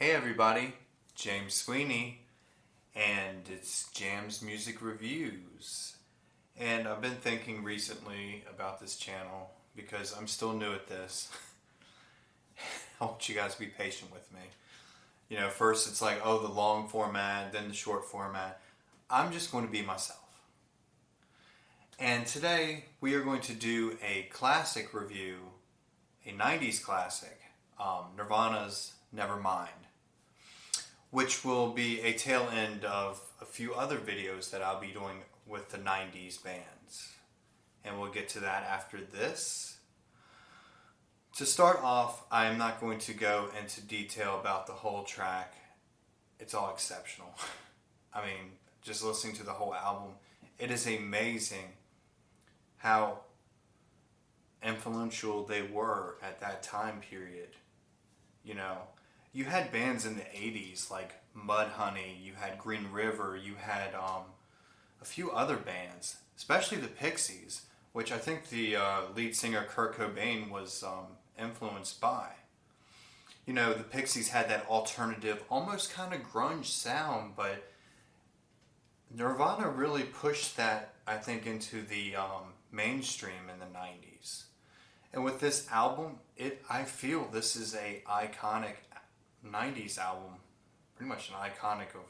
Hey everybody, James Sweeney, and it's Jam's Music Reviews. And I've been thinking recently about this channel because I'm still new at this. I want you guys to be patient with me. You know, first it's like, oh, the long format, then the short format. I'm just going to be myself. And today we are going to do a classic review, a 90s classic, Nirvana's Nevermind, which will be a tail end of a few other videos that I'll be doing with the 90s bands. And we'll get to that after this. To start off, I'm not going to go into detail about the whole track. It's all exceptional. I mean, just listening to the whole album, it is amazing how influential they were at that time period. You know, you had bands in the 80s like Mudhoney, you had Green River, you had a few other bands, especially the Pixies, which I think the lead singer Kurt Cobain was influenced by. You know, the Pixies had that alternative, almost kind of grunge sound, but Nirvana really pushed that, I think, into the mainstream in the 90s. And with this album, I feel this is a iconic 90s album, pretty much an iconic of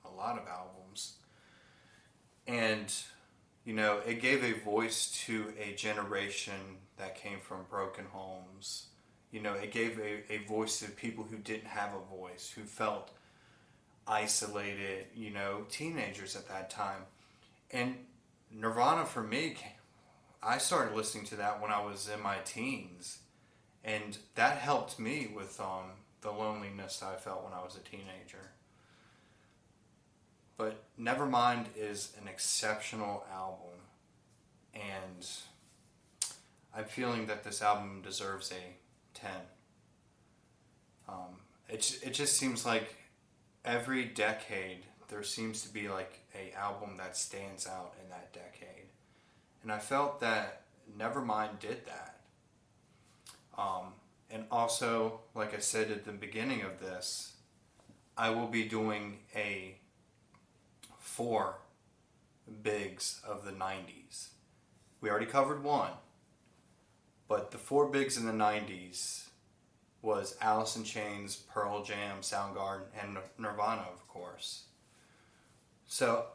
a lot of albums. And, you know, it gave a voice to a generation that came from broken homes. You know, it gave a voice to people who didn't have a voice, who felt isolated, you know, teenagers at that time. And Nirvana, for me, I started listening to that when I was in my teens. And that helped me with the loneliness I felt when I was a teenager. But Nevermind is an exceptional album, and I'm feeling that this album deserves a 10. It just seems like every decade there seems to be like a album that stands out in that decade, and I felt that Nevermind did that. And also, like I said at the beginning of this, I will be doing a 4 bigs of the 90s. We already covered one, but the 4 bigs in the 90s was Alice in Chains, Pearl Jam, Soundgarden, and Nirvana, of course. So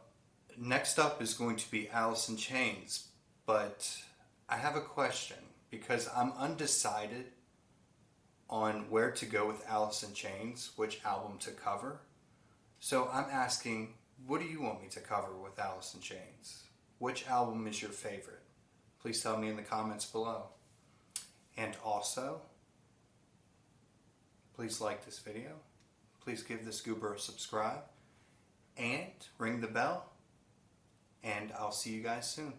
next up is going to be Alice in Chains, but I have a question because I'm undecided on where to go with Alice in Chains, which album to cover. So I'm asking, what do you want me to cover with Alice in Chains? Which album is your favorite? Please tell me in the comments below. And also, please like this video. Please give this goober a subscribe. And ring the bell. And I'll see you guys soon.